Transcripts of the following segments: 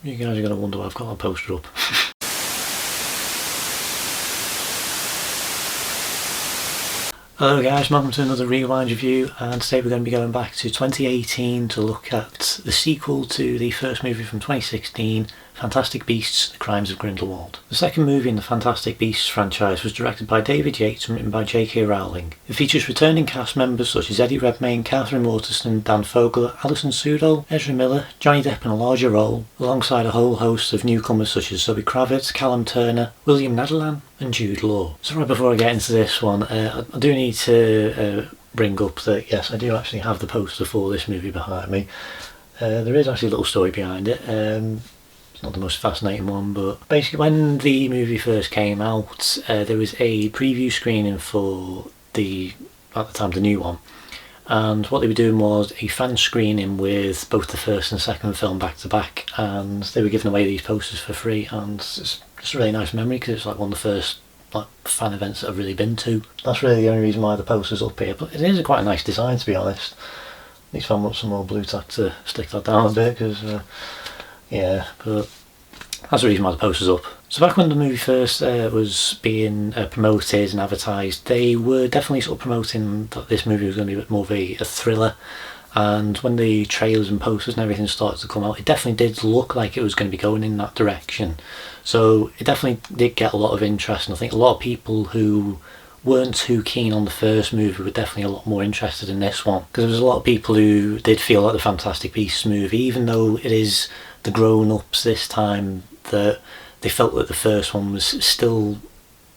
You guys are going to wonder why I've got a poster up. Hello guys, welcome to another Rewind review, and today we're going to be going back to 2018 to look at the sequel to the first movie from 2016, Fantastic Beasts: The Crimes of Grindelwald. The second movie in the Fantastic Beasts franchise was directed by David Yates and written by J.K. Rowling. It features returning cast members such as Eddie Redmayne, Katherine Waterstone, Dan Fogler, Alison Sudol, Ezra Miller, Johnny Depp in a larger role, alongside a whole host of newcomers such as Zoë Kravitz, Callum Turner, William Nadalan and Jude. So right before I get into this one, I do need to bring up that yes, I do actually have the poster for this movie behind me. There is actually a little story behind it. It's not the most fascinating one, but basically when the movie first came out, there was a preview screening for at the time, the new one. And what they were doing was a fan screening with both the first and second film back to back, and they were giving away these posters for free, and it's a really nice memory because it's like one of the first fan events that I've really been to. That's really the only reason why the poster's up here, but it is quite a nice design, to be honest. At least found some more blue tack to stick that down a bit, because yeah, but that's the reason why the poster's up. So back when the movie first was being promoted and advertised, they were definitely sort of promoting that this movie was going to be a bit more of a thriller, and when the trailers and posters and everything started to come out, it definitely did look like it was going to be going in that direction. So it definitely did get a lot of interest, and I think a lot of people who weren't too keen on the first movie were definitely a lot more interested in this one, because there was a lot of people who did feel like the Fantastic Beasts movie, even though it is the grown-ups this time, that they felt that the first one was still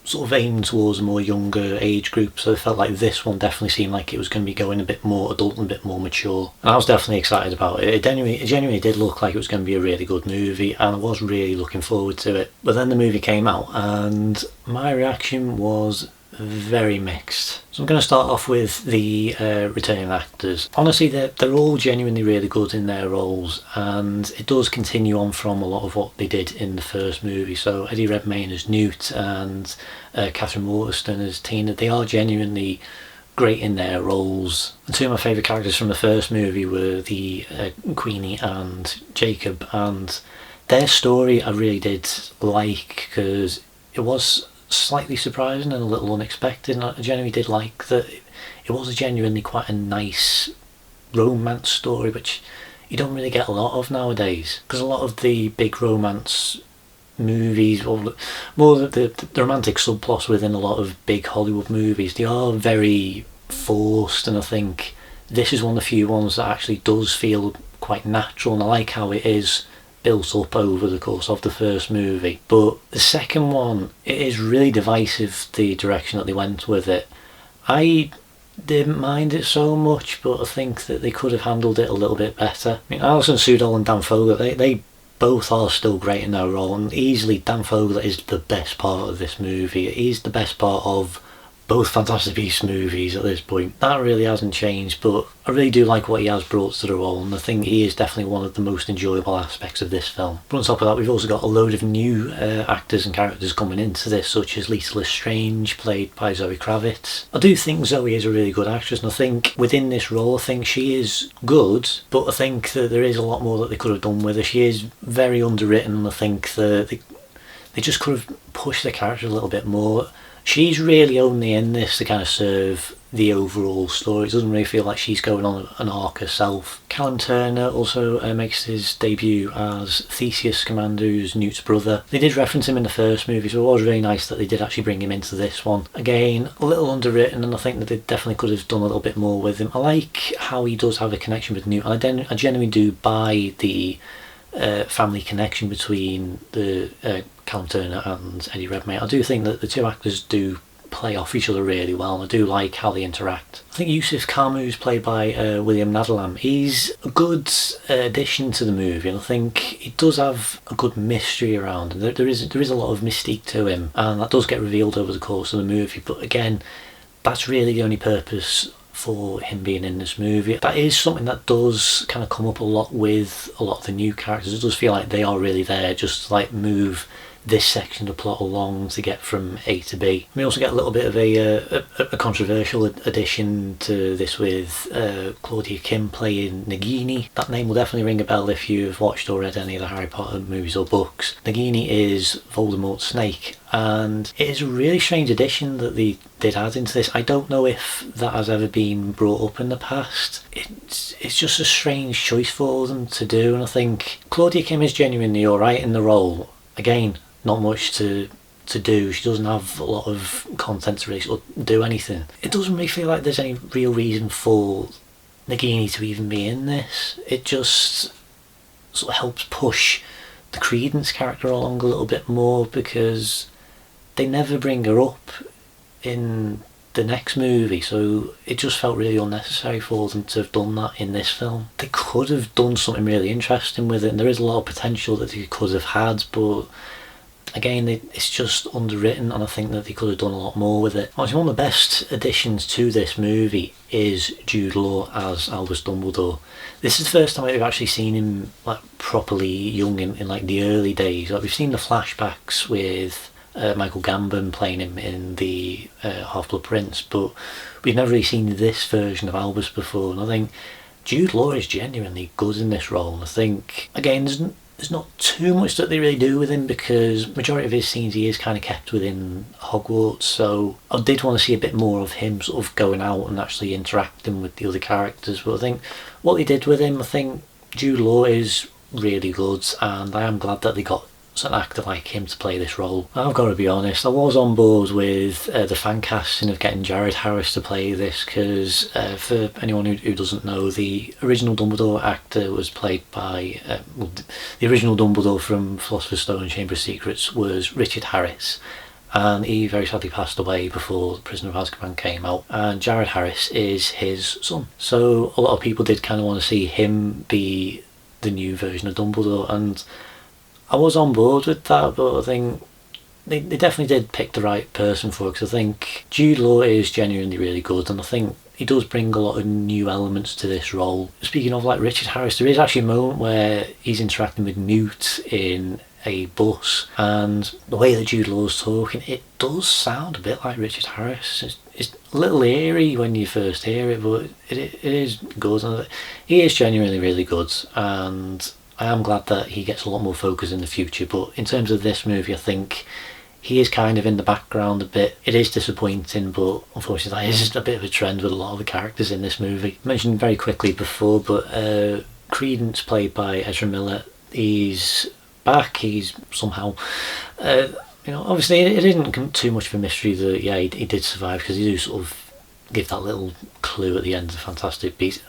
sort of aimed towards a more younger age group, so they felt like this one definitely seemed like it was going to be going a bit more adult and a bit more mature, and I was definitely excited about it. It genuinely did look like it was going to be a really good movie, and I was really looking forward to it. But then the movie came out and my reaction was very mixed. So I'm going to start off with the returning actors. Honestly, they're all genuinely really good in their roles, and it does continue on from a lot of what they did in the first movie. So Eddie Redmayne as Newt and Katherine Waterstone as Tina, they are genuinely great in their roles. And two of my favourite characters from the first movie were the Queenie and Jacob, and their story I really did like, because it was slightly surprising and a little unexpected, and I genuinely did like that it was genuinely quite a nice romance story, which you don't really get a lot of nowadays, because a lot of the big romance movies, or more the romantic subplots within a lot of big Hollywood movies, they are very forced, and I think this is one of the few ones that actually does feel quite natural, and I like how it is built up over the course of the first movie. But the second one, it is really divisive, the direction that they went with it. I didn't mind it so much, but I think that they could have handled it a little bit better. I mean, Alison Sudol and Dan Fogler, they both are still great in their role, and easily Dan Fogler is the best part of this movie. He's the best part of both Fantastic Beasts movies at this point. That really hasn't changed, but I really do like what he has brought to the role, and I think he is definitely one of the most enjoyable aspects of this film. But on top of that, we've also got a load of new actors and characters coming into this, such as Lisa Lestrange, played by Zoë Kravitz. I do think Zoe is a really good actress, and I think within this role, I think she is good, but I think that there is a lot more that they could have done with her. She is very underwritten, and I think that they just could have pushed the character a little bit more. She's really only in this to kind of serve the overall story. It doesn't really feel like she's going on an arc herself. Callum Turner also makes his debut as Theseus, Scamander, who's Newt's brother. They did reference him in the first movie, so it was really nice that they did actually bring him into this one. Again, a little underwritten, and I think that they definitely could have done a little bit more with him. I like how he does have a connection with Newt. I genuinely do buy the family connection between the Callum Turner and Eddie Redmayne. I do think that the two actors do play off each other really well, and I do like how they interact. I think Yusuf Kamu's played by William Nadalan. He's a good addition to the movie, and I think it does have a good mystery around him. There is a lot of mystique to him, and that does get revealed over the course of the movie, but again, that's really the only purpose for him being in this movie. That is something that does kind of come up a lot with a lot of the new characters. It does feel like they are really there just to like move this section of the plot along to get from A to B. We also get a little bit of a controversial addition to this with Claudia Kim playing Nagini. That name will definitely ring a bell if you've watched or read any of the Harry Potter movies or books. Nagini is Voldemort's snake, and it is a really strange addition that they did add into this. I don't know if that has ever been brought up in the past. It's just a strange choice for them to do, and I think Claudia Kim is genuinely alright in the role. Again, not much to do. She doesn't have a lot of content to really sort of do anything. It doesn't really feel like there's any real reason for Nagini to even be in this. It just sort of helps push the Credence character along a little bit more, because they never bring her up in the next movie, so it just felt really unnecessary for them to have done that in this film. They could have done something really interesting with it, and there is a lot of potential that they could have had, but again, it's just underwritten, and I think that they could have done a lot more with it. Honestly, one of the best additions to this movie is Jude Law as Albus Dumbledore. This is the first time we've actually seen him like properly young in like the early days. Like, we've seen the flashbacks with Michael Gambon playing him in the Half-Blood Prince, but we've never really seen this version of Albus before, and I think Jude Law is genuinely good in this role. And I think, again, there's not too much that they really do with him, because majority of his scenes he is kind of kept within Hogwarts, so I did want to see a bit more of him sort of going out and actually interacting with the other characters. But I think what they did with him, I think Jude Law is really good, and I am glad that they got an actor like him to play this role. I've got to be honest, I was on board with the fan casting of getting Jared Harris to play this, because for anyone who doesn't know, the original Dumbledore actor was played by the original Dumbledore from Philosopher's Stone and Chamber of Secrets was Richard Harris, and he very sadly passed away before Prisoner of Azkaban came out, and Jared Harris is his son. So a lot of people did kind of want to see him be the new version of Dumbledore, and I was on board with that, but I think they definitely did pick the right person for it, because I think Jude Law is genuinely really good, and I think he does bring a lot of new elements to this role. Speaking of like Richard Harris, there is actually a moment where he's interacting with Newt in a bus, and the way that Jude Law's talking, it does sound a bit like Richard Harris. It's a little eerie when you first hear it, but it is good, and he is genuinely really good, and I am glad that he gets a lot more focus in the future. But in terms of this movie, I think he is kind of in the background a bit. It is disappointing, but unfortunately that is a bit of a trend with a lot of the characters in this movie. I mentioned very quickly before, but Credence, played by Ezra Miller, he's back. He's somehow obviously it isn't too much of a mystery that he did survive, because he do sort of give that little clue at the end of Fantastic Beasts.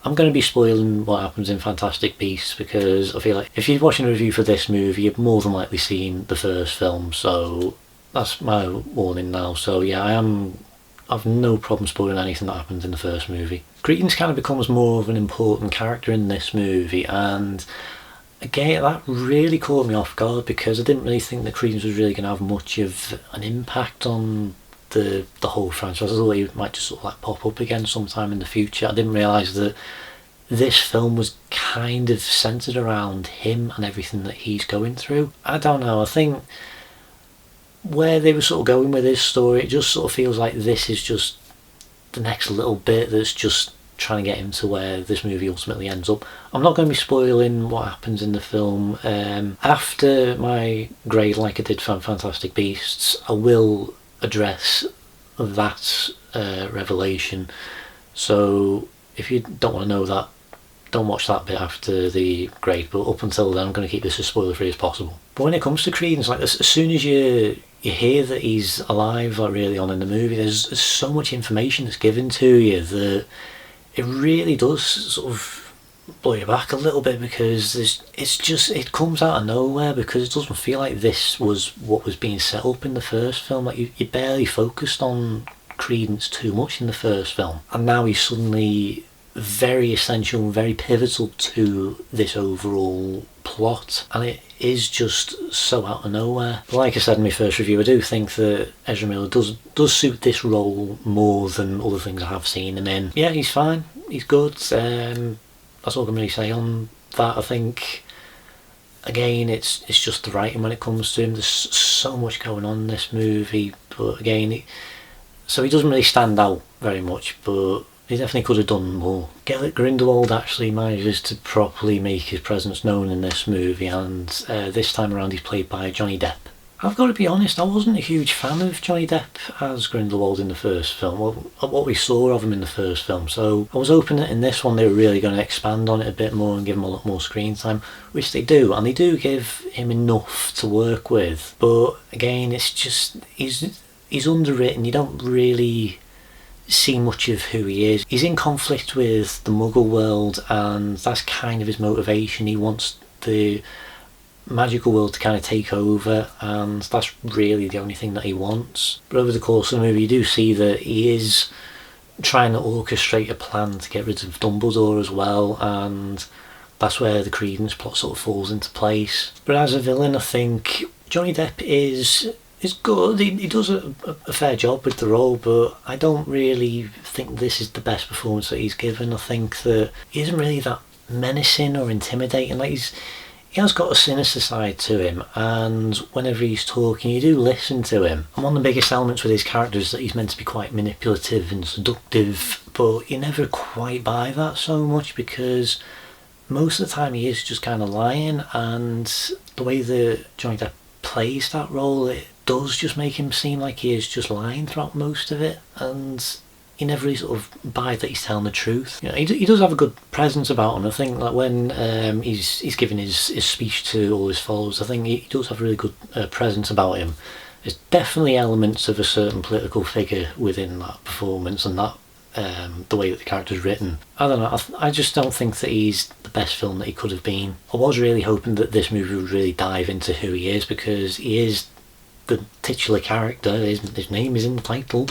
I'm going to be spoiling what happens in Fantastic Beasts, because I feel like if you're watching a review for this movie, you've more than likely seen the first film, so that's my warning now. So yeah, I've no problem spoiling anything that happens in the first movie. Credence kind of becomes more of an important character in this movie, and again, that really caught me off guard, because I didn't really think that Credence was really going to have much of an impact on the whole franchise. I thought he might just sort of like pop up again sometime in the future. I didn't realise that this film was kind of centred around him and everything that he's going through. I don't know, I think where they were sort of going with his story, it just sort of feels like this is just the next little bit that's just trying to get him to where this movie ultimately ends up. I'm not going to be spoiling what happens in the film. After my grade, like I did for Fantastic Beasts, I will address that revelation, so if you don't want to know that, don't watch that bit after the grade, but up until then I'm going to keep this as spoiler free as possible. But when it comes to Credence, like as soon as you hear that he's alive, like really on in the movie, there's so much information that's given to you that it really does sort of blow you back a little bit, because it comes out of nowhere, because it doesn't feel like this was what was being set up in the first film. Like you barely focused on Credence too much in the first film, and now he's suddenly very essential and very pivotal to this overall plot, and it is just so out of nowhere. But like I said in my first review, I do think that Ezra Miller does suit this role more than other things I have seen him in. Yeah, he's fine, he's good. That's all I can really say on that. I think again, it's just the writing when it comes to him. There's so much going on in this movie, but again, so he doesn't really stand out very much, but he definitely could have done more. Gellert Grindelwald actually manages to properly make his presence known in this movie, and this time around he's played by Johnny Depp. I've got to be honest, I wasn't a huge fan of Johnny Depp as Grindelwald in the first film, what we saw of him in the first film, so I was hoping that in this one they were really going to expand on it a bit more and give him a lot more screen time, which they do, and they do give him enough to work with, but again, it's just, he's underwritten. You don't really see much of who he is. He's in conflict with the Muggle world, and that's kind of his motivation. He wants the magical world to kind of take over, and that's really the only thing that he wants. But over the course of the movie you do see that he is trying to orchestrate a plan to get rid of Dumbledore as well, and that's where the Credence plot sort of falls into place. But as a villain, I think Johnny Depp is good. He does a fair job with the role, but I don't really think this is the best performance that he's given. I think that he isn't really that menacing or intimidating. Like, he has got a sinister side to him, and whenever he's talking you do listen to him. And one of the biggest elements with his character is that he's meant to be quite manipulative and seductive, but you never quite buy that so much, because most of the time he is just kind of lying, and the way that Johnny Depp plays that role, it does just make him seem like he is just lying throughout most of it, and you never really sort of buy that he's telling the truth. You know, he does have a good presence about him. I think like when he's giving his speech to all his followers, I think he does have a really good presence about him. There's definitely elements of a certain political figure within that performance, and that the way that the character's written. I don't know, I just don't think that he's the best film that he could have been. I was really hoping that this movie would really dive into who he is, because he is the titular character. His name is in the title.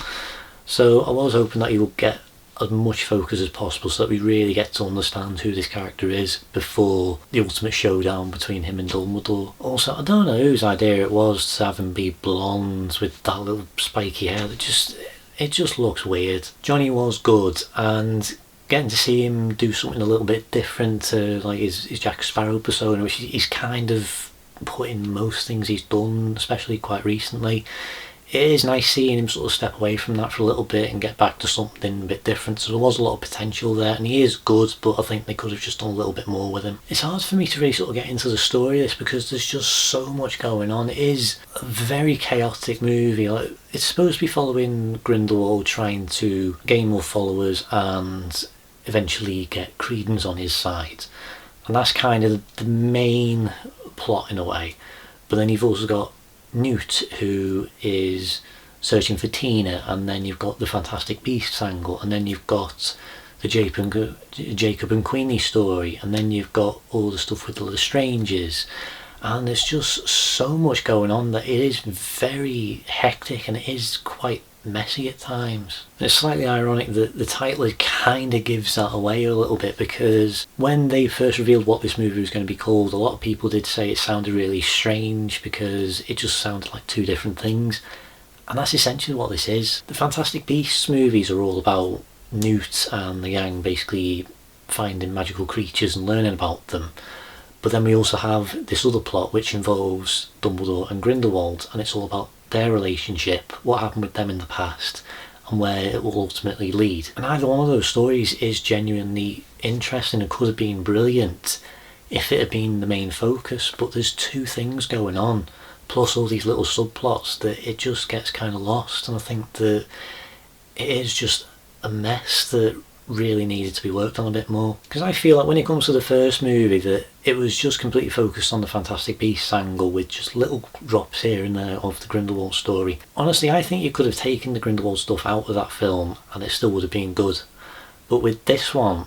So I was hoping that he would get as much focus as possible, so that we really get to understand who this character is before the ultimate showdown between him and Dumbledore. Also, I don't know whose idea it was to have him be blonde with that little spiky hair. It just looks weird. Johnny was good, and getting to see him do something a little bit different to like his Jack Sparrow persona, which he's kind of put in most things he's done, especially quite recently. It is nice seeing him sort of step away from that for a little bit and get back to something a bit different. So there was a lot of potential there, and he is good, but I think they could have just done a little bit more with him. It's hard for me to really sort of get into the story of this, because there's just so much going on. It is a very chaotic movie. Like, it's supposed to be following Grindelwald trying to gain more followers and eventually get Credence on his side, and that's kind of the main plot in a way. But then you've also got Newt, who is searching for Tina, and then you've got the Fantastic Beasts angle, and then you've got the Jacob and Queenie story, and then you've got all the stuff with the Lestranges, and there's just so much going on that it is very hectic, and it is quite messy at times. And it's slightly ironic that the title kind of gives that away a little bit, because when they first revealed what this movie was going to be called, a lot of people did say it sounded really strange because it just sounded like two different things, and that's essentially what this is. The Fantastic Beasts movies are all about Newt and the gang basically finding magical creatures and learning about them, but then we also have this other plot which involves Dumbledore and Grindelwald, and it's all about their relationship, what happened with them in the past, and where it will ultimately lead. And either one of those stories is genuinely interesting and could have been brilliant if it had been the main focus, but there's two things going on, plus all these little subplots, that it just gets kind of lost, and I think that it is just a mess that really needed to be worked on a bit more. Because I feel like when it comes to the first movie, that it was just completely focused on the Fantastic Beasts angle with just little drops here and there of the Grindelwald story. Honestly, I think you could have taken the Grindelwald stuff out of that film and it still would have been good. But with this one,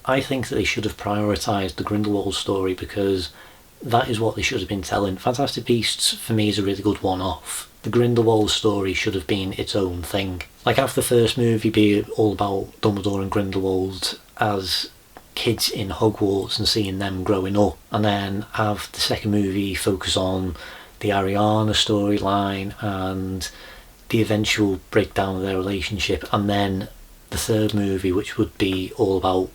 I think that they should have prioritised the Grindelwald story, because that is what they should have been telling. Fantastic Beasts for me is a really good one-off. The Grindelwald story should have been its own thing. Like, have the first movie be all about Dumbledore and Grindelwald as kids in Hogwarts and seeing them growing up, and then have the second movie focus on the Ariana storyline and the eventual breakdown of their relationship, and then the third movie, which would be all about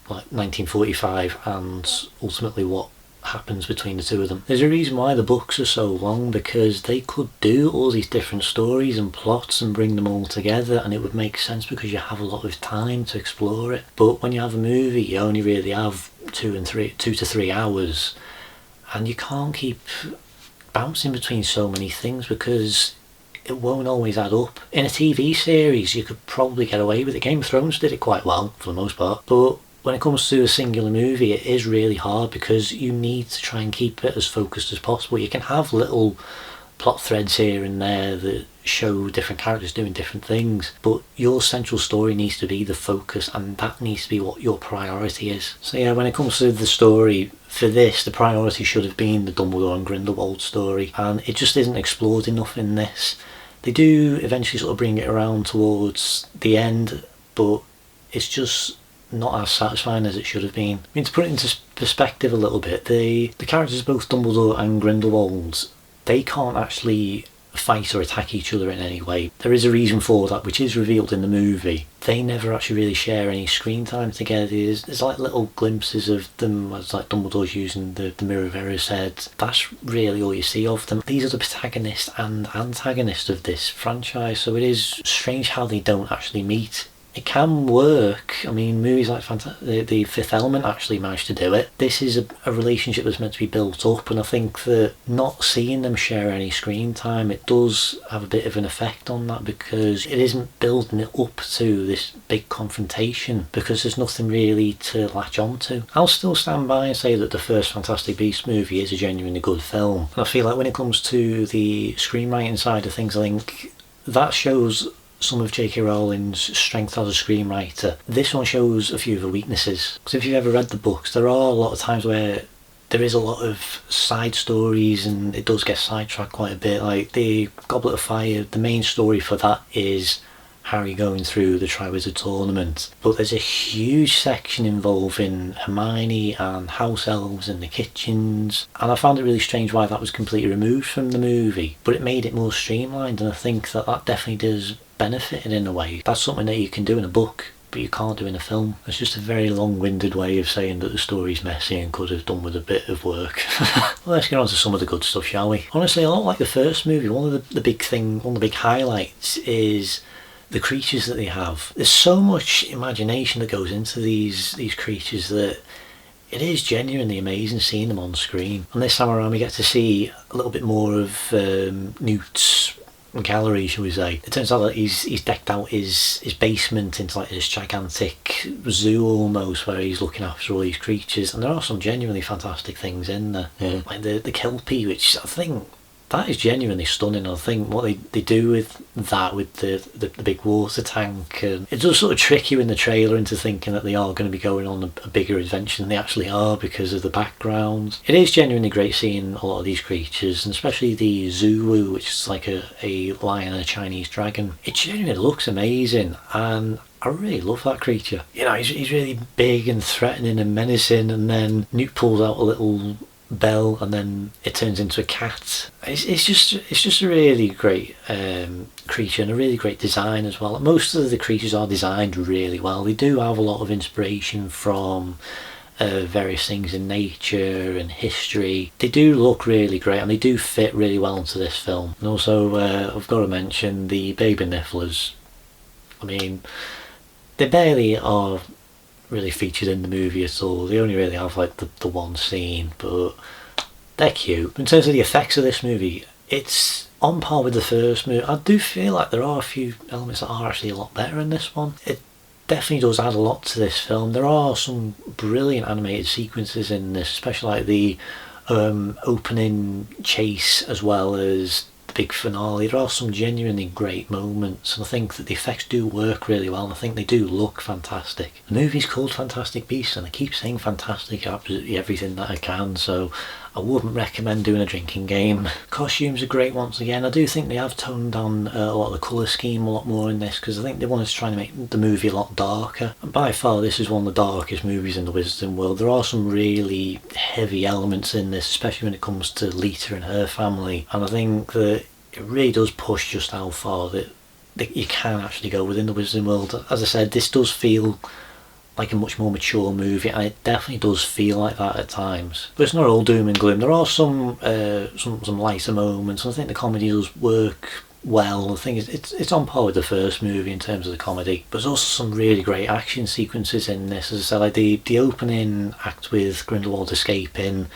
like 1945 and ultimately what happens between the two of them. There's a reason why the books are so long, because they could do all these different stories and plots and bring them all together, and it would make sense because you have a lot of time to explore it. But when you have a movie, you only really have 2 to 3 hours, and you can't keep bouncing between so many things because it won't always add up. In a TV series, you could probably get away with it. Game of Thrones did it quite well for the most part, but when it comes to a singular movie, it is really hard because you need to try and keep it as focused as possible. You can have little plot threads here and there that show different characters doing different things, but your central story needs to be the focus, and that needs to be what your priority is. So yeah, when it comes to the story, for this, the priority should have been the Dumbledore and Grindelwald story, and it just isn't explored enough in this. They do eventually sort of bring it around towards the end, but it's just not as satisfying as it should have been. I mean, to put it into perspective a little bit, the characters of both Dumbledore and Grindelwald, they can't actually fight or attack each other in any way. There is a reason for that, which is revealed in the movie. They never actually really share any screen time together. There's like little glimpses of them as like Dumbledore's using the Mirror of Erised. That's really all you see of them. These are the protagonist and antagonist of this franchise, so it is strange how they don't actually meet. It can work. I mean, movies like the Fifth Element actually managed to do it. This is a relationship that's meant to be built up, and I think that not seeing them share any screen time, it does have a bit of an effect on that, because it isn't building it up to this big confrontation, because there's nothing really to latch onto. I'll still stand by and say that the first Fantastic Beasts movie is a genuinely good film. And I feel like when it comes to the screenwriting side of things, I think that shows some of J.K. Rowling's strength as a screenwriter. This one shows a few of her weaknesses, because if you've ever read the books, there are a lot of times where there is a lot of side stories and it does get sidetracked quite a bit. Like the Goblet of Fire, the main story for that is Harry going through the Triwizard Tournament, but there's a huge section involving Hermione and house elves and the kitchens, and I found it really strange why that was completely removed from the movie, but it made it more streamlined, and I think that definitely does benefit it in a way. That's something that you can do in a book, but you can't do in a film. It's just a very long-winded way of saying that the story's messy and could have done with a bit of work. Well, let's get on to some of the good stuff, shall we? Honestly, a lot like the first movie, one of the big highlights is the creatures that they have. There's so much imagination that goes into these creatures that it is genuinely amazing seeing them on screen. And this time around we get to see a little bit more of Newt's gallery, shall we say. It turns out that he's decked out his basement into like this gigantic zoo almost, where he's looking after all these creatures, and there are some genuinely fantastic things in there. Yeah. Like the Kelpie, which I think that is genuinely stunning. I think what they do with that, with the big water tank, and it does sort of trick you in the trailer into thinking that they are going to be going on a bigger adventure than they actually are because of the background. It is genuinely great seeing a lot of these creatures, and especially the Zulu, which is like a lion and a Chinese dragon. It genuinely looks amazing, and I really love that creature. You know, he's really big and threatening and menacing, and then Newt pulls out a little bell and then it turns into a cat. It's just a really great creature, and a really great design as well. Most of the creatures are designed really well. They do have a lot of inspiration from various things in nature and history. They do look really great, and they do fit really well into this film. And also I've got to mention the baby nifflers. I mean, they barely are really featured in the movie at all. They only really have like the one scene, but they're cute. In terms of the effects of this movie, it's on par with the first movie. I do feel like there are a few elements that are actually a lot better in this one. It definitely does add a lot to this film. There are some brilliant animated sequences in this, especially like the opening chase as well as big finale. There are some genuinely great moments, and I think that the effects do work really well, and I think they do look fantastic. The movie's called Fantastic Beasts, and I keep saying fantastic absolutely everything that I can, so I wouldn't recommend doing a drinking game. Costumes are great once again. I do think they have toned down a lot of the colour scheme a lot more in this, because I think they wanted to try and make the movie a lot darker. And by far this is one of the darkest movies in the Wizarding world. There are some really heavy elements in this, especially when it comes to Lita and her family, and I think that it really does push just how far that you can actually go within the Wizarding world. As I said, this does feel like a much more mature movie, and it definitely does feel like that at times. But it's not all doom and gloom. There are some lighter moments, and I think the comedy does work well. The thing is, it's on par with the first movie in terms of the comedy, but there's also some really great action sequences in this. As I said, like the opening act with Grindelwald escaping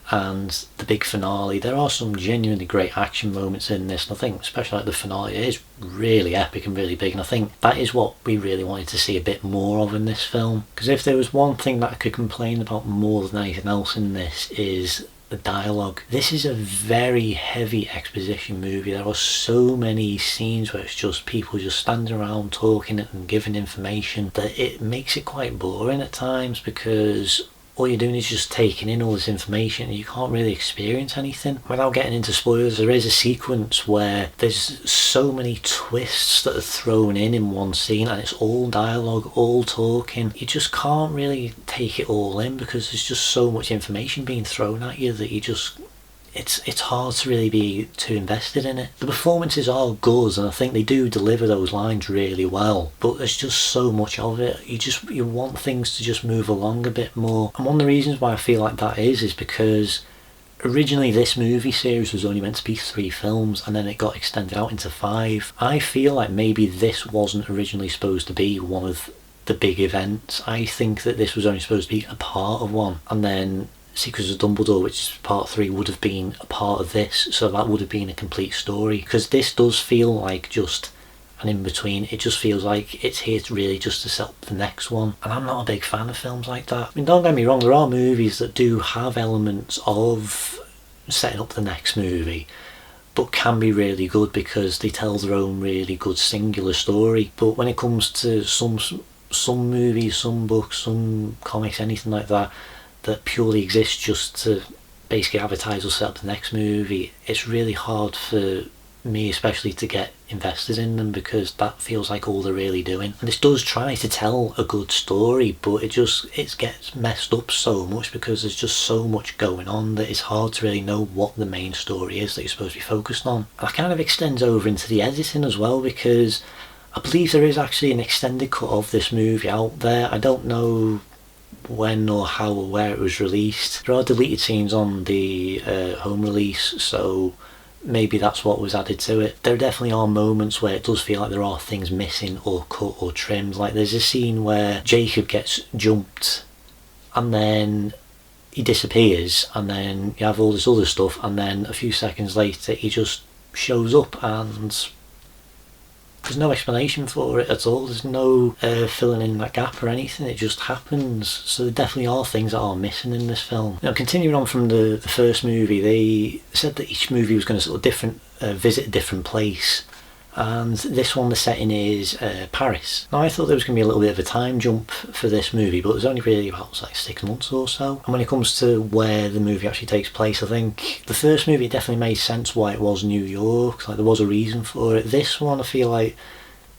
and the big finale, there are some genuinely great action moments in this, and I think especially like the finale, it is really epic and really big, and I think that is what we really wanted to see a bit more of in this film. Because if there was one thing that I could complain about more than anything else in this, is the dialogue. This is a very heavy exposition movie. There are so many scenes where it's just people just standing around talking and giving information that it makes it quite boring at times, because all you're doing is just taking in all this information and you can't really experience anything. Without getting into spoilers, there is a sequence where there's so many twists that are thrown in one scene, and it's all dialogue, all talking. You just can't really take it all in because there's just so much information being thrown at you that you just... It's hard to really be too invested in it. The performances are good, and I think they do deliver those lines really well, but there's just so much of it. You want things to just move along a bit more. And one of the reasons why I feel like that is because originally this movie series was only meant to be 3 films, and then it got extended out into 5. I feel like maybe this wasn't originally supposed to be one of the big events. I think that this was only supposed to be a part of one, and then Secrets of Dumbledore, which is part 3, would have been a part of this, so that would have been a complete story. Because this does feel like just an in-between. It just feels like it's here to really just to set up the next one, and I'm not a big fan of films like that. I mean, don't get me wrong, there are movies that do have elements of setting up the next movie, but can be really good because they tell their own really good singular story. But when it comes to some movies, some books, some comics, anything like that purely exists just to basically advertise or set up the next movie, it's really hard for me especially to get invested in them, because that feels like all they're really doing. And this does try to tell a good story, but it gets messed up so much because there's just so much going on that it's hard to really know what the main story is that you're supposed to be focused on. And that kind of extends over into the editing as well, because I believe there is actually an extended cut of this movie out there. I don't know when or how or where it was released. There are deleted scenes on the home release, so maybe that's what was added to it. There definitely are moments where it does feel like there are things missing or cut or trimmed. Like there's a scene where Jacob gets jumped and then he disappears, and then you have all this other stuff, and then a few seconds later he just shows up and there's no explanation for it at all. There's no filling in that gap or anything. It just happens. So there definitely are things that are missing in this film. Now, continuing on from the first movie, they said that each movie was going to sort of visit a different place. And this one, the setting is Paris. Now, I thought there was going to be a little bit of a time jump for this movie, but it was only really about like 6 months or so. And when it comes to where the movie actually takes place, I think the first movie definitely made sense why it was New York. Like there was a reason for it. This one, I feel like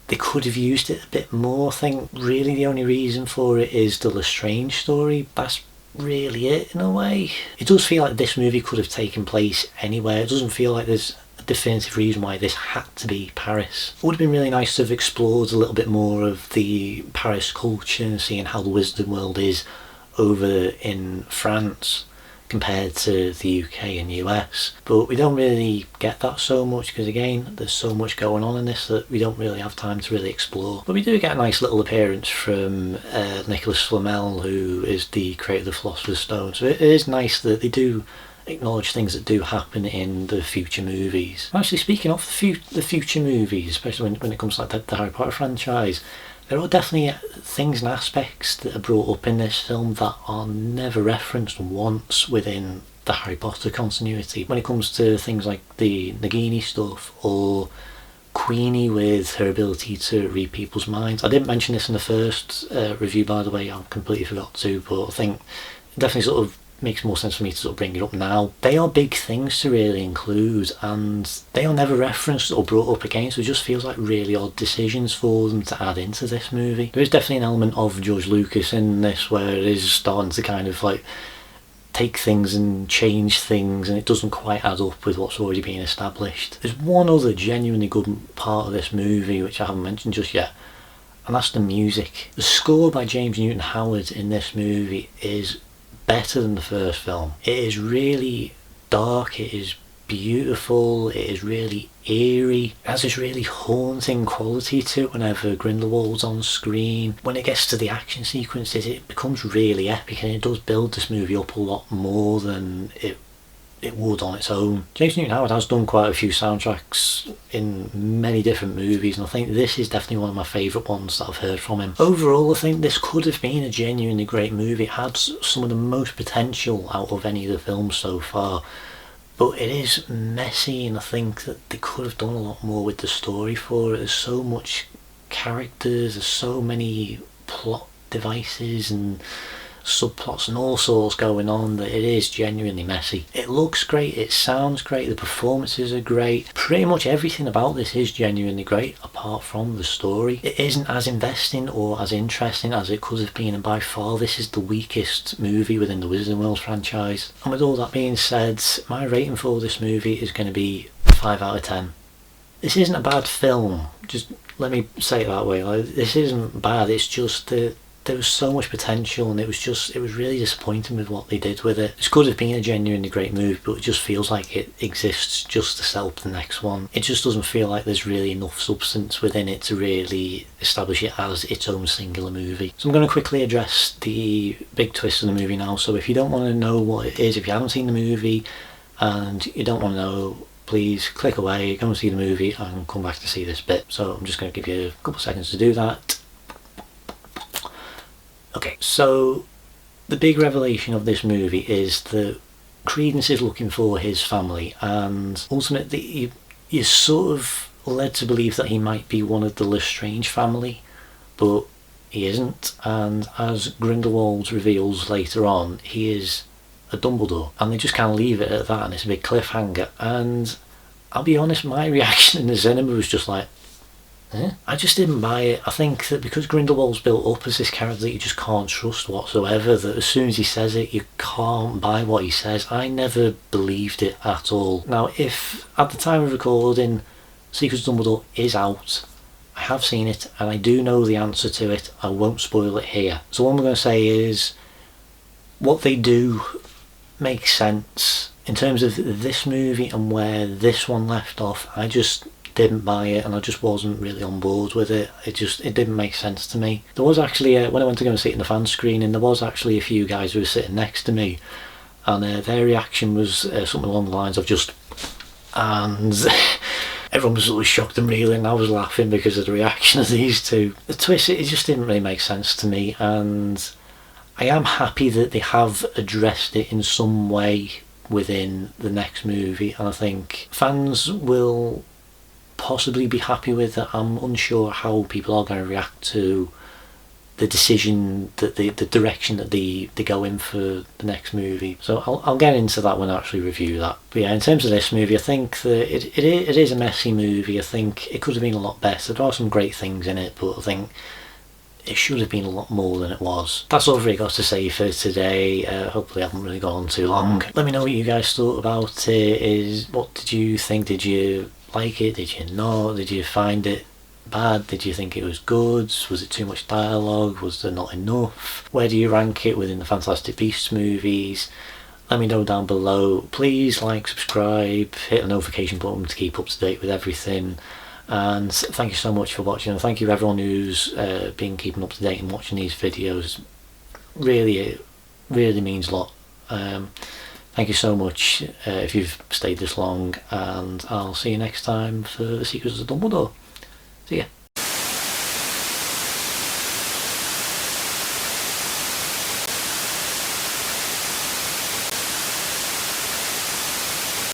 they could have used it a bit more. I think really the only reason for it is the Lestrange story. That's really it in a way. It does feel like this movie could have taken place anywhere. It doesn't feel like there's definitive reason why this had to be Paris. It would have been really nice to have explored a little bit more of the Paris culture and seeing how the wizarding world is over in France compared to the UK and US, but we don't really get that so much because again there's so much going on in this that we don't really have time to really explore. But we do get a nice little appearance from Nicholas Flamel, who is the creator of the Philosopher's Stone, so it is nice that they do acknowledge things that do happen in the future movies. Actually, speaking of the future movies, especially when it comes to like the Harry Potter franchise, there are definitely things and aspects that are brought up in this film that are never referenced once within the Harry Potter continuity. When it comes to things like the Nagini stuff, or Queenie with her ability to read people's minds. I didn't mention this in the first review, by the way, I completely forgot to, but I think it definitely sort of makes more sense for me to sort of bring it up now. They are big things to really include, and they are never referenced or brought up again, so it just feels like really odd decisions for them to add into this movie. There is definitely an element of George Lucas in this where it is starting to kind of like take things and change things, and it doesn't quite add up with what's already been established. There's one other genuinely good part of this movie which I haven't mentioned just yet, and that's the music. The score by James Newton Howard in this movie is better than the first film. It is really dark, it is beautiful, it is really eerie. It has this really haunting quality to it whenever Grindelwald's on screen. When it gets to the action sequences, it becomes really epic, and it does build this movie up a lot more than it would on its own. James Newton Howard has done quite a few soundtracks in many different movies, and I think this is definitely one of my favourite ones that I've heard from him. Overall, I think this could have been a genuinely great movie. It had some of the most potential out of any of the films so far, but it is messy, and I think that they could have done a lot more with the story for it. There's so much characters, there's so many plot devices and subplots and all sorts going on that it is genuinely messy. It looks great, it sounds great, the performances are great. Pretty much everything about this is genuinely great apart from the story. It isn't as investing or as interesting as it could have been, and by far this is the weakest movie within the Wizarding World franchise. And with all that being said, my rating for this movie is going to be 5 out of 10. This isn't a bad film, just let me say it that way. This isn't bad, it's just that there was so much potential, and it was really disappointing with what they did with it. This could have been a genuinely great movie, but it just feels like it exists just to sell the next one. It just doesn't feel like there's really enough substance within it to really establish it as its own singular movie. So I'm going to quickly address the big twist of the movie now. So if you don't want to know what it is, if you haven't seen the movie and you don't want to know, please click away, go and see the movie and come back to see this bit. So I'm just going to give you a couple of seconds to do that. Okay, so the big revelation of this movie is that Credence is looking for his family, and ultimately you're sort of led to believe that he might be one of the Lestrange family, but he isn't. And as Grindelwald reveals later on, he is a Dumbledore, and they just kind of leave it at that, and it's a big cliffhanger. And I'll be honest, my reaction in the cinema was just like, I just didn't buy it. I think that because Grindelwald's built up as this character that you just can't trust whatsoever, that as soon as he says it, you can't buy what he says. I never believed it at all. Now, if at the time of recording Secrets of Dumbledore is out, I have seen it and I do know the answer to it, I won't spoil it here. So what I'm going to say is, what they do makes sense. In terms of this movie and where this one left off, I just didn't buy it, and I just wasn't really on board with it. It didn't make sense to me. There was actually, when I went to go and see it in the fan screening, there was actually a few guys who were sitting next to me, and their reaction was something along the lines of just, and everyone was sort of shocked and reeling, and I was laughing because of the reaction of these two. The twist, it just didn't really make sense to me, and I am happy that they have addressed it in some way within the next movie, and I think fans will possibly be happy with it. I'm unsure how people are going to react to the decision, that the direction that they go in for the next movie. So I'll get into that when I actually review that. But yeah, in terms of this movie, I think that it is a messy movie. I think it could have been a lot better. There are some great things in it, but I think it should have been a lot more than it was. That's all I've really got to say for today. Hopefully I haven't really gone on too long. Let me know what you guys thought about it. What did you think? Did you like it? Did you not? Did you find it bad? Did you think it was good? Was it too much dialogue? Was there not enough? Where do you rank it within the Fantastic Beasts movies? Let me know down below. Please like, subscribe, hit the notification button to keep up to date with everything. And thank you so much for watching, and thank you everyone who's been keeping up to date and watching these videos. It really means a lot. Thank you so much if you've stayed this long, and I'll see you next time for the Secrets of Dumbledore. See ya.